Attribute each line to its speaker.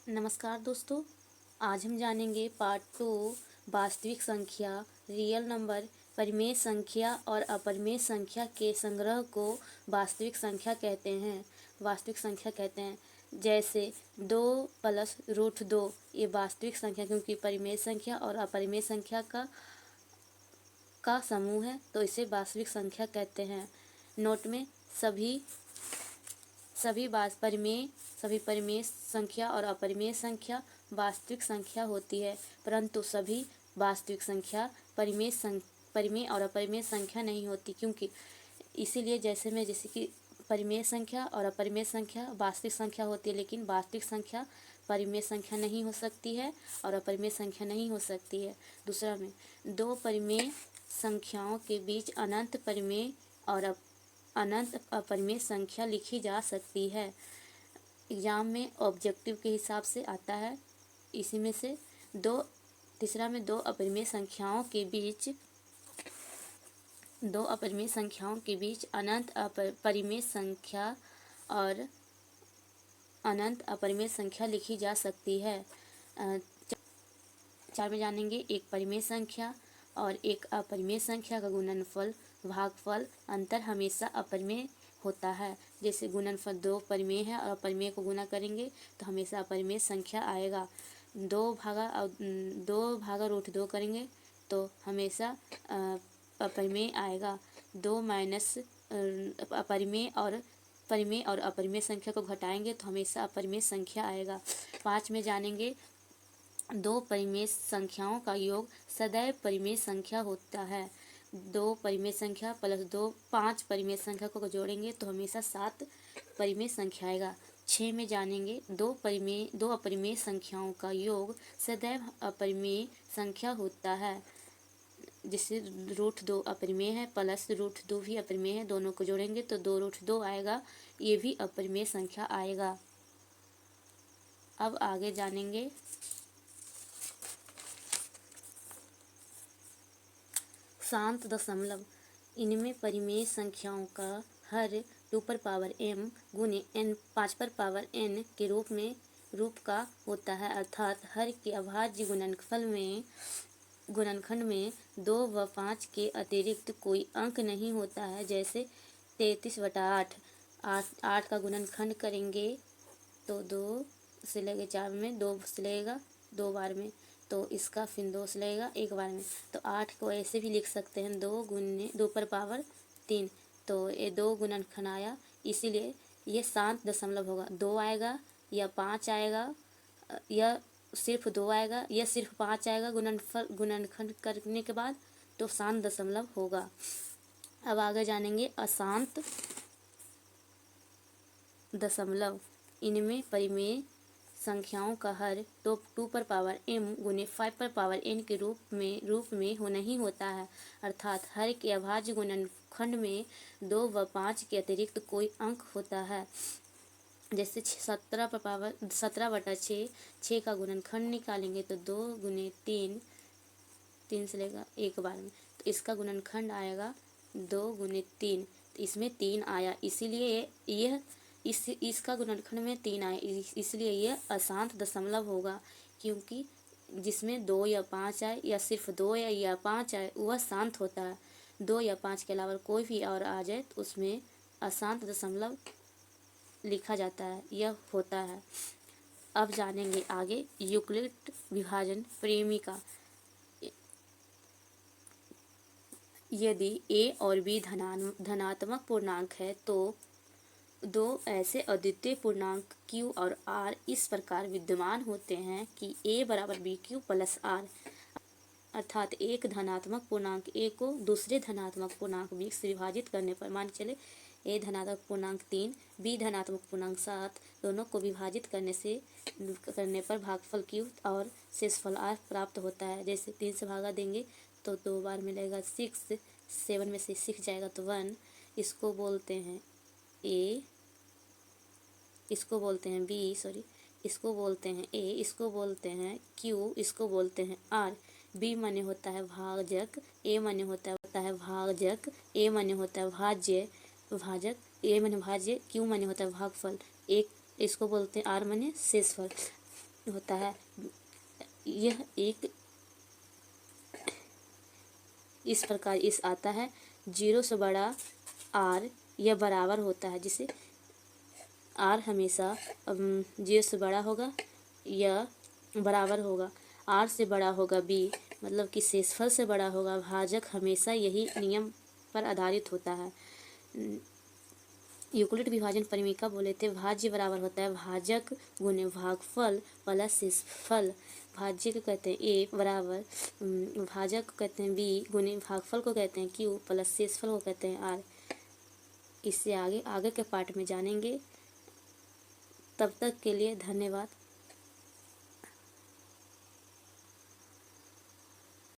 Speaker 1: नमस्कार दोस्तों, आज हम जानेंगे पार्ट 2 वास्तविक संख्या, रियल नंबर, परिमेय संख्या और अपरिमेय संख्या के संग्रह को वास्तविक संख्या कहते हैं। वास्तविक संख्या कहते हैं जैसे 2 प्लस रूट 2, ये वास्तविक संख्या क्योंकि परिमेय संख्या और अपरिमेय संख्या का समूह है, तो इसे वास्तविक संख्या कहते हैं। नोट में सभी परिमेय संख्या और अपरिमेय संख्या वास्तविक संख्या होती है, परंतु सभी वास्तविक संख्या परिमेय और अपरिमेय संख्या नहीं होती, क्योंकि इसीलिए जैसे कि परिमेय संख्या और अपरिमेय संख्या वास्तविक संख्या होती है, लेकिन वास्तविक संख्या परिमेय संख्या नहीं हो सकती है और अपरिमेय संख्या नहीं हो सकती है। दूसरा में दो परिमेय संख्याओं के बीच अनंत परिमेय और अनंत अपरिमेय संख्या लिखी जा सकती है। एग्जाम में ऑब्जेक्टिव के हिसाब से आता है। इसी में से तीसरा में दो अपरिमेय संख्याओं के बीच अनंत परिमेय संख्या और अनंत अपरिमेय संख्या लिखी जा सकती है। 4 में जानेंगे एक परिमेय संख्या और एक अपरिमेय संख्या का गुणनफल, भागफल, अंतर हमेशा अपरिमेय होता है। जैसे गुणनफल 2 परिमेय है और अपरिमेय को गुना करेंगे तो हमेशा अपरिमेय संख्या आएगा। 2 भागा रूट 2 करेंगे तो हमेशा अपरिमेय आएगा। 2 माइनस परिमेय और अपरिमेय संख्या को घटाएंगे तो हमेशा अपरिमेय संख्या आएगा। 5 में जानेंगे दो परिमेय संख्याओं का योग सदैव परिमेय संख्या होता है। 2 परिमेय संख्या प्लस 5 परिमेय संख्या को जोड़ेंगे तो हमेशा 7 परिमेय संख्या आएगा। 6 में जानेंगे दो अपरिमेय संख्याओं का योग सदैव अपरिमेय संख्या होता है। जिससे रूट 2 अपरिमेय है प्लस रूट 2 भी अपरिमेय है, दोनों को जोड़ेंगे तो 2 रूट 2 आएगा, ये भी अपरिमेय संख्या आएगा। अब आगे जानेंगे शांत दशमलव। इनमें परिमेय संख्याओं का हर 2m गुने n 5n के रूप का होता है, अर्थात हर के अभाज्य गुणनखंड में 2 व 5 के अतिरिक्त कोई अंक नहीं होता है। जैसे 33/8, 8 का गुणनखंड करेंगे तो 2 से लेके 4 में 2 से लगेगा 2 बार में, तो इसका फिर 2 से लगेगा 1 बार में, तो 8 को ऐसे भी लिख सकते हैं 2×2^3, तो ये 2 गुणनखंड आया, इसीलिए ये शांत दशमलव होगा। 2 आएगा या 5 आएगा या सिर्फ 2 आएगा या सिर्फ 5 आएगा गुणनखंड करने के बाद, तो शांत दशमलव होगा। अब आगे जानेंगे अशांत दशमलव। इनमें परिमेय संख्याओं का हर 2m गुने 5n के रूप में नहीं होता है, अर्थात हर के अभाज्य गुणनखंड में 2 व 5 के अतिरिक्त कोई अंक होता है। जैसे 17/6, 6 का गुणनखंड निकालेंगे तो 2 गुने 3 से लेगा 1 बार में, तो इसका गुणनखंड आएगा 2 गुने 3, तो इसमें 3 आया, इसीलिए यह इसका गुणनखंड में 3 आए, इसलिए यह अशांत दशमलव होगा। क्योंकि जिसमें 2 या 5 आए या सिर्फ 2 या 5 आए वह शांत होता है। 2 या 5 के अलावा कोई भी और आ जाए तो उसमें अशांत दशमलव लिखा जाता है, यह होता है। अब जानेंगे आगे यूक्लिड विभाजन प्रेमिका। यदि a और b धनात्मक पूर्णांक है तो 2 ऐसे अद्वितीय पूर्णांक q और r इस प्रकार विद्यमान होते हैं कि a बराबर bq प्लस r, अर्थात एक धनात्मक पूर्णांक a को दूसरे धनात्मक पूर्णांक b से विभाजित करने पर, मान चले a धनात्मक पूर्णांक 3, b धनात्मक पूर्णांक 7, दोनों को विभाजित करने पर भागफल q और शेषफल r प्राप्त होता है। जैसे 3 से भागा देंगे तो 2 बार मिलेगा 6, 7 में से 6 जाएगा तो 1, इसको बोलते हैं a, इसको बोलते हैं b, इसको बोलते हैं a, इसको बोलते हैं q, इसको बोलते हैं r। b माने होता है भाजक, a माने होता है भाजक, a माने होता है भाजक, a माने भाज्य, q माने होता है भागफल, एक इसको बोलते हैं r माने शेषफल। होता है। यह एक इस प्रकार इस आता है, 0 से बड़ा r यह बराबर होता है, जिसे r हमेशा 0 से बड़ा होगा या बराबर होगा, r से बड़ा होगा b, मतलब कि शेषफल से बड़ा होगा। भाजक हमेशा यही नियम पर आधारित होता है। यूक्लिड विभाजन परिमेय का बोले थे, भाज्य बराबर होता है भाजक गुने भागफल प्लस शेषफल। भाज्य को कहते हैं a बराबर भाजक को कहते हैं b गुने भागफल को कहते हैं q प्लस शेषफल को कहते हैं r। इससे आगे के पार्ट में जानेंगे। तब तक के लिए धन्यवाद।